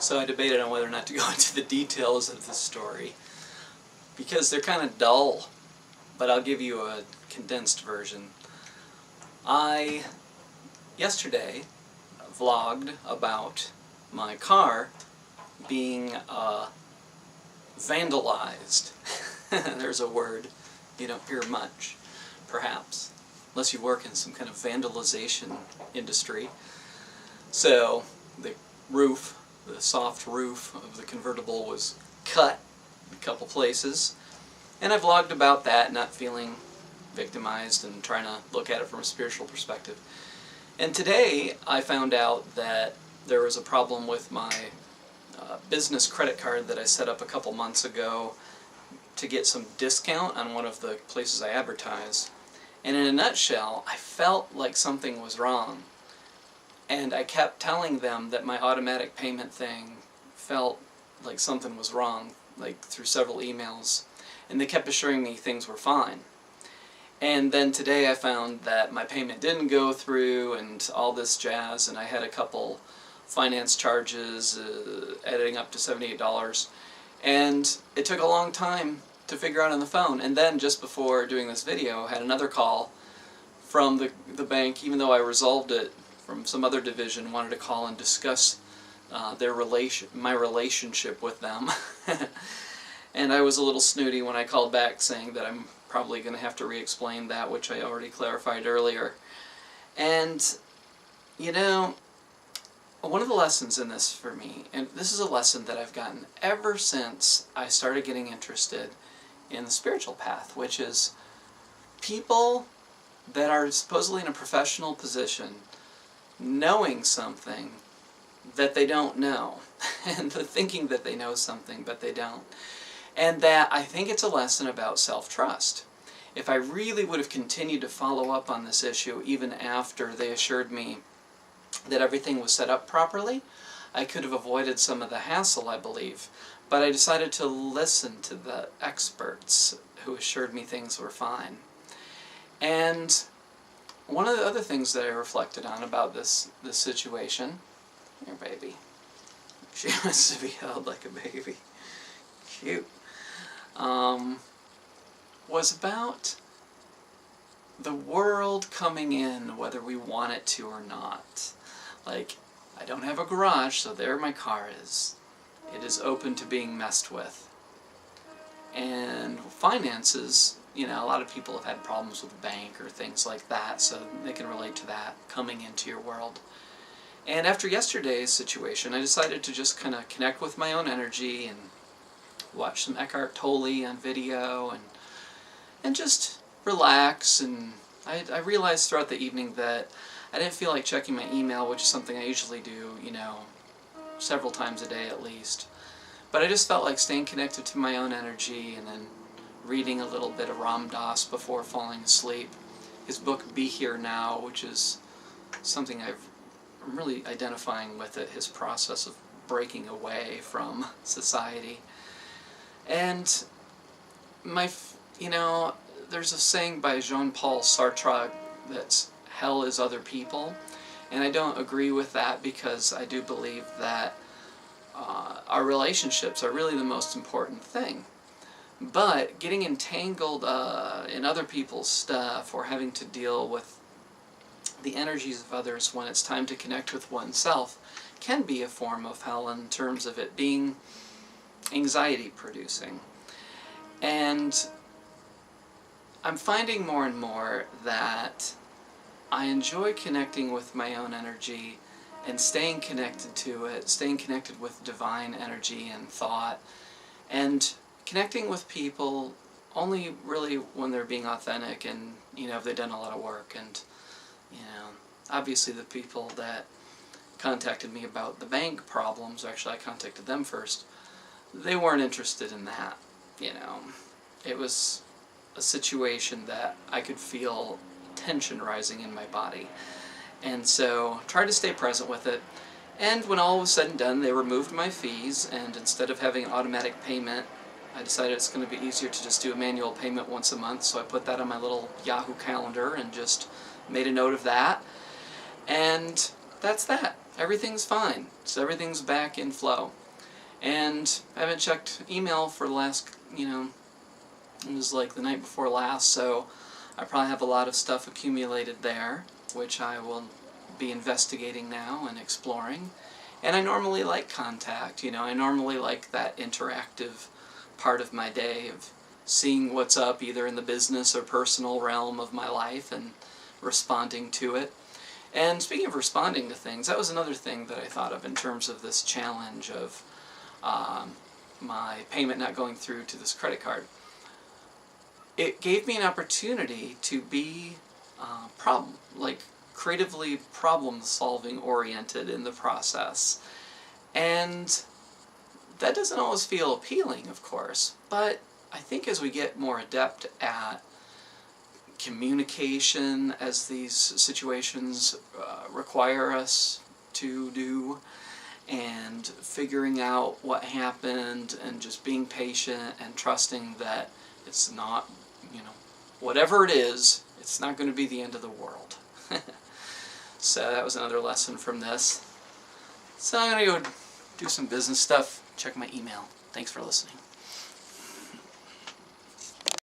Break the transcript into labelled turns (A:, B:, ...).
A: So I debated on whether or not to go into the details of this story, because they're kind of dull, but I'll give you a condensed version. I, yesterday, vlogged about my car being vandalized. There's a word you don't hear much, perhaps, unless you work in some kind of vandalization industry. So the roof, the soft roof of the convertible was cut in a couple places, and I vlogged about that, not feeling victimized and trying to look at it from a spiritual perspective. And today I found out that there was a problem with my business credit card that I set up a couple months ago to get some discount on one of the places I advertise. And in a nutshell, I felt like something was wrong. And I kept telling them that my automatic payment thing felt like something was wrong, like through several emails. And they kept assuring me things were fine. And then today I found that my payment didn't go through and all this jazz, and I had a couple finance charges adding up to $78. And it took a long time to figure out on the phone. And then just before doing this video, I had another call from the bank, even though I resolved it from some other division, wanted to call and discuss my relationship with them. And I was a little snooty when I called back saying that I'm probably going to have to re-explain that, which I already clarified earlier. And, you know, one of the lessons in this for me, and this is a lesson that I've gotten ever since I started getting interested in the spiritual path, which is people that are supposedly in a professional position knowing something that they don't know, and thinking that they know something but they don't. And that I think it's a lesson about self-trust. If I really would have continued to follow up on this issue even after they assured me that everything was set up properly, I could have avoided some of the hassle, I believe. But I decided to listen to the experts who assured me things were fine. And one of the other things that I reflected on about this situation, here baby, she wants to be held like a baby, cute, was about the world coming in whether we want it to or not. Like, I don't have a garage, so there my car is. It is open to being messed with. And finances, you know, a lot of people have had problems with the bank or things like that, so they can relate to that coming into your world. And after yesterday's situation, I decided to just kind of connect with my own energy and watch some Eckhart Tolle on video and just relax. And I realized throughout the evening that I didn't feel like checking my email, which is something I usually do, you know, several times a day at least. But I just felt like staying connected to my own energy and then reading a little bit of Ram Dass before falling asleep. His book, Be Here Now, which is something I'm really identifying with it, his process of breaking away from society. And you know, there's a saying by Jean-Paul Sartre that's hell is other people, and I don't agree with that, because I do believe that our relationships are really the most important thing. But getting entangled in other people's stuff or having to deal with the energies of others when it's time to connect with oneself can be a form of hell in terms of it being anxiety producing. And I'm finding more and more that I enjoy connecting with my own energy and staying connected to it, staying connected with divine energy and thought, and connecting with people only really when they're being authentic and, you know, if they've done a lot of work. And, you know, obviously the people that contacted me about the bank problems, actually I contacted them first, they weren't interested in that, you know. It was a situation that I could feel tension rising in my body. And so tried to stay present with it. And when all was said and done, they removed my fees, and instead of having an automatic payment, I decided it's going to be easier to just do a manual payment once a month, so I put that on my little Yahoo calendar and just made a note of that. And that's that. everything's fine. So everything's back in flow. And I haven't checked email for the last, it was like the night before last, so I probably have a lot of stuff accumulated there, which I will be investigating now and exploring. And I normally like contact, I normally like that interactive part of my day of seeing what's up either in the business or personal realm of my life and responding to it. And speaking of responding to things, that was another thing that I thought of in terms of this challenge of my payment not going through to this credit card. It gave me an opportunity to be creatively problem-solving oriented in the process. And that doesn't always feel appealing, of course, but I think as we get more adept at communication, as these situations require us to do, and figuring out what happened and just being patient and trusting that it's not, whatever it is, it's not going to be the end of the world. So that was another lesson from this. So I'm going to go do some business stuff, check my email. Thanks for listening.